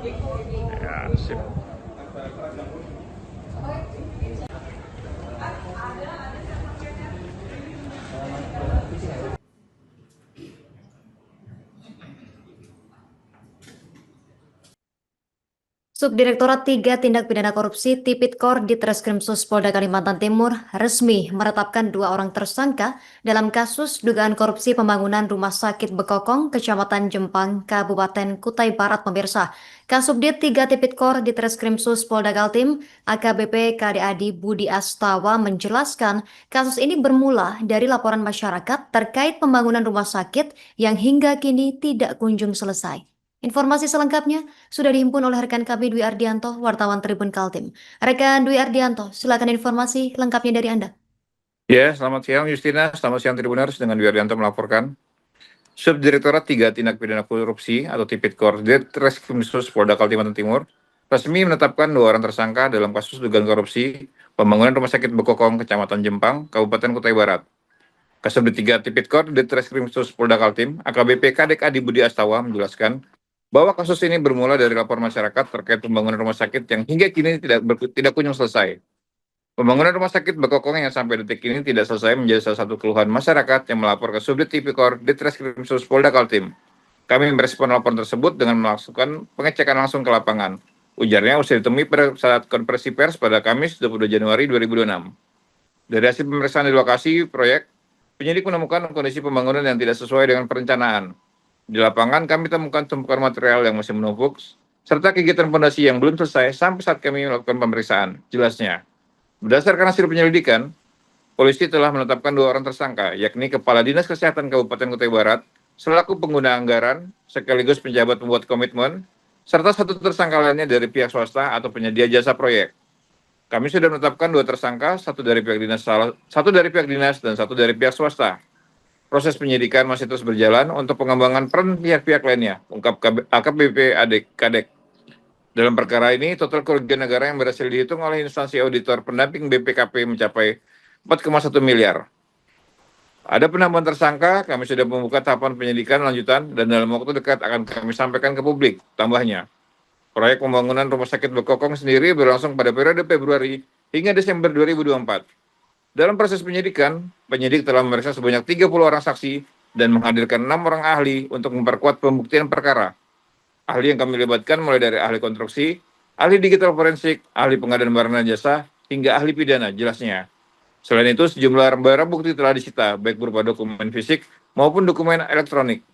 Ya, sip. Subdirektorat 3 Tindak Pidana Korupsi Tipikor Ditreskrimsus Polda Kalimantan Timur resmi menetapkan 2 orang tersangka dalam kasus dugaan korupsi pembangunan Rumah Sakit Bekokong, Kecamatan Jempang, Kabupaten Kutai Barat, pemirsa. Kasubdit 3 Tipikor Ditreskrimsus Polda Kaltim, AKBP KDAD Budi Astawa menjelaskan kasus ini bermula dari laporan masyarakat terkait pembangunan rumah sakit yang hingga kini tidak kunjung selesai. Informasi selengkapnya sudah dihimpun oleh rekan kami Dwi Ardianto, wartawan Tribun Kaltim. Rekan Dwi Ardianto, silakan informasi lengkapnya dari Anda. Ya, selamat siang Justina, selamat siang Tribuners, dengan Wiaryanto melaporkan. Subdirektorat 3 Tindak Pidana Korupsi atau Tipikor Ditreskrimsus Polda Kalimantan Timur resmi menetapkan 2 orang tersangka dalam kasus dugaan korupsi pembangunan Rumah Sakit Bekokong, Kecamatan Jempang, Kabupaten Kutai Barat. Kasubdit 3 Tipikor Ditreskrimsus Polda Kaltim, AKBP Kadek Adi Budi Astawa menjelaskan bahwa kasus ini bermula dari lapor masyarakat terkait pembangunan rumah sakit yang hingga kini tidak kunjung selesai. Pembangunan rumah sakit Bekokong yang sampai detik ini tidak selesai menjadi salah satu keluhan masyarakat yang melapor ke Subdit Tipikor Ditreskrimsus Polda Kaltim. Kami merespon laporan tersebut dengan melakukan pengecekan langsung ke lapangan. Ujarnya usai ditemui pada saat konferensi pers pada Kamis 22 Januari 2026. Dari hasil pemeriksaan di lokasi proyek, penyidik menemukan kondisi pembangunan yang tidak sesuai dengan perencanaan. Di lapangan kami temukan tumpukan material yang masih menumpuk, serta kegiatan fondasi yang belum selesai sampai saat kami melakukan pemeriksaan. Jelasnya, berdasarkan hasil penyelidikan, polisi telah menetapkan 2 orang tersangka, yakni Kepala Dinas Kesehatan Kabupaten Kutai Barat, selaku pengguna anggaran, sekaligus penjabat pembuat komitmen, serta 1 tersangka lainnya dari pihak swasta atau penyedia jasa proyek. Kami sudah menetapkan 2 tersangka, satu dari pihak dinas dan satu dari pihak swasta. Proses penyidikan masih terus berjalan untuk pengembangan peran pihak-pihak lainnya, ungkap AKBP Kadek. Dalam perkara ini, total kerugian negara yang berhasil dihitung oleh instansi auditor pendamping BPKP mencapai 4,1 miliar. Ada penambahan tersangka, kami sudah membuka tahapan penyidikan lanjutan dan dalam waktu dekat akan kami sampaikan ke publik. Tambahnya, proyek pembangunan Rumah Sakit Bekokong sendiri berlangsung pada periode Februari hingga Desember 2024. Dalam proses penyidikan, penyidik telah memeriksa sebanyak 30 orang saksi dan menghadirkan 6 orang ahli untuk memperkuat pembuktian perkara. Ahli yang kami libatkan mulai dari ahli konstruksi, ahli digital forensik, ahli pengadaan barang dan jasa, hingga ahli pidana, jelasnya. Selain itu, sejumlah barang bukti telah disita, baik berupa dokumen fisik maupun dokumen elektronik.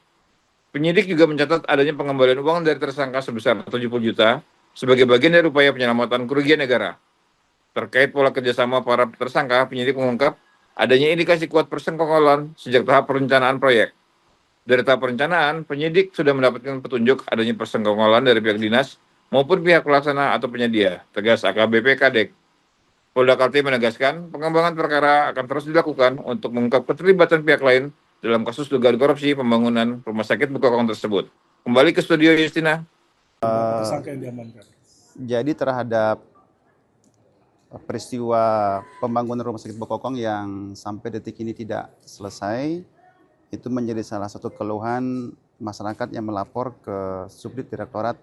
Penyidik juga mencatat adanya pengembalian uang dari tersangka sebesar 70 juta sebagai bagian dari upaya penyelamatan kerugian negara. Terkait pola kerjasama para tersangka, penyidik mengungkap adanya indikasi kuat persekongkolan sejak tahap perencanaan proyek. Dari tahap perencanaan, penyidik sudah mendapatkan petunjuk adanya persekongkolan dari pihak dinas maupun pihak pelaksana atau penyedia, tegas AKBP Kadek. Polda Kaltim menegaskan pengembangan perkara akan terus dilakukan untuk mengungkap keterlibatan pihak lain dalam kasus dugaan korupsi pembangunan rumah sakit Bekokong tersebut. Kembali ke studio Justina. Tersangka yang diamankan. Jadi terhadap peristiwa pembangunan rumah sakit Bekokong yang sampai detik ini tidak selesai, itu menjadi salah satu keluhan masyarakat yang melapor ke Subdit Direktorat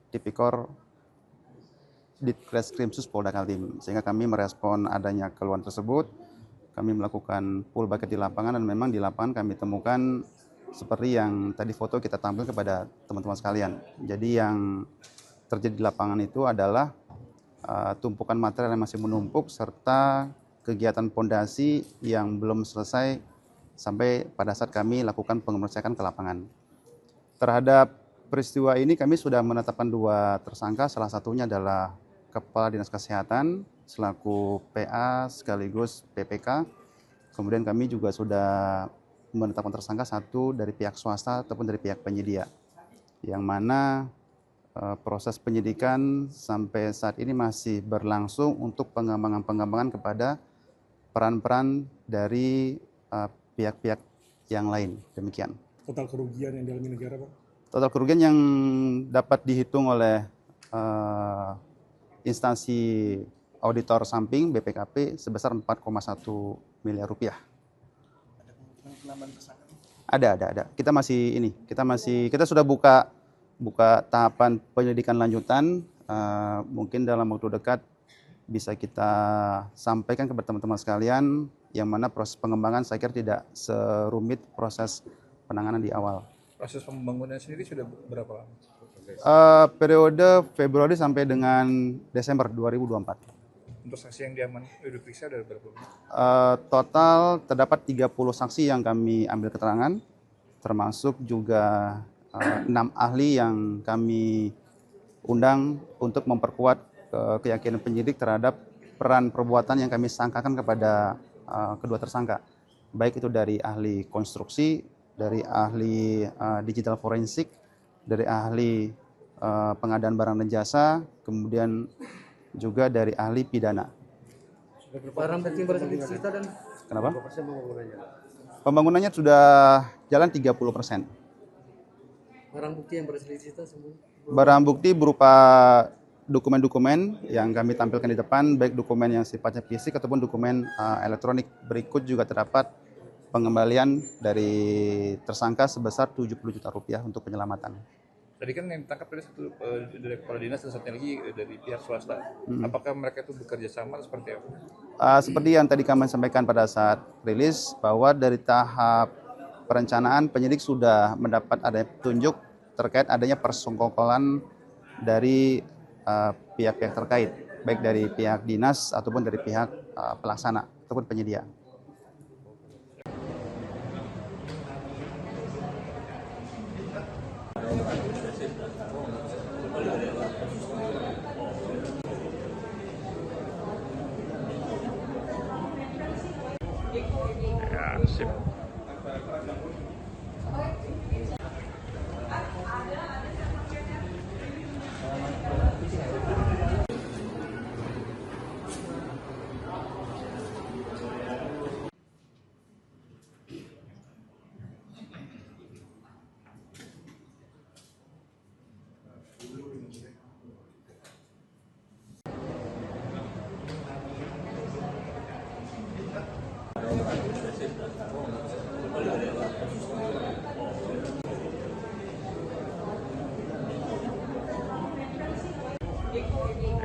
Tipikor Ditreskrimsus Polda Kaltim. Sehingga kami merespon adanya keluhan tersebut, kami melakukan full bucket di lapangan dan memang di lapangan kami temukan seperti yang tadi foto kita tampilkan kepada teman-teman sekalian. Jadi yang terjadi di lapangan itu adalah tumpukan material yang masih menumpuk serta kegiatan pondasi yang belum selesai sampai pada saat kami lakukan pengecekan ke lapangan. Terhadap peristiwa ini kami sudah menetapkan 2 tersangka, salah satunya adalah Kepala Dinas Kesehatan selaku PA sekaligus PPK. Kemudian kami juga sudah menetapkan tersangka 1 dari pihak swasta ataupun dari pihak penyedia, yang mana proses penyidikan sampai saat ini masih berlangsung untuk pengembangan kepada peran-peran dari pihak-pihak yang lain. Demikian. Total kerugian yang dialami negara, Pak? Total kerugian yang dapat dihitung oleh instansi auditor samping BPKP sebesar 4,1 miliar rupiah. Ada penambahan tersangka? Ada. Kita sudah buka buka tahapan penyelidikan lanjutan. Mungkin dalam waktu dekat bisa kita sampaikan kepada teman-teman sekalian, yang mana proses pengembangan saya kira tidak serumit proses penanganan di awal. Proses pembangunan sendiri sudah berapa lama? Periode Februari sampai dengan Desember 2024. Untuk saksi yang diperiksa ada berapa? Total terdapat 30 saksi yang kami ambil keterangan, termasuk juga 6 ahli yang kami undang untuk memperkuat keyakinan penyidik terhadap peran perbuatan yang kami sangkakan kepada kedua tersangka. Baik itu dari ahli konstruksi, dari ahli digital forensik, dari ahli pengadaan barang dan jasa, kemudian juga dari ahli pidana. Barang bukti yang berhasil disita dan Kenapa? berapa persen pembangunannya? Pembangunannya sudah jalan 30%. Barang bukti yang berhasil disita semua. Barang bukti berupa dokumen-dokumen yang kami tampilkan di depan, baik dokumen yang sifatnya fisik ataupun dokumen elektronik. Berikut juga terdapat pengembalian dari tersangka sebesar 70 juta rupiah untuk penyelamatan. Tadi kan yang ditangkap tadi satu dari kepala dinas dan satunya lagi dari pihak swasta. Apakah mereka itu bekerja sama atau seperti apa? Seperti yang tadi kami sampaikan pada saat rilis, bahwa dari tahap perencanaan penyidik sudah mendapat adanya petunjuk terkait adanya persengkokolan dari pihak-pihak terkait, baik dari pihak dinas ataupun dari pihak pelaksana ataupun penyedia. Ya, sip.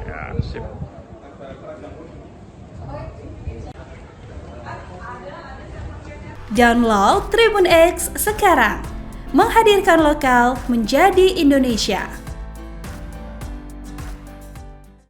Ya, sip. Download Tribun X sekarang, menghadirkan lokal menjadi Indonesia.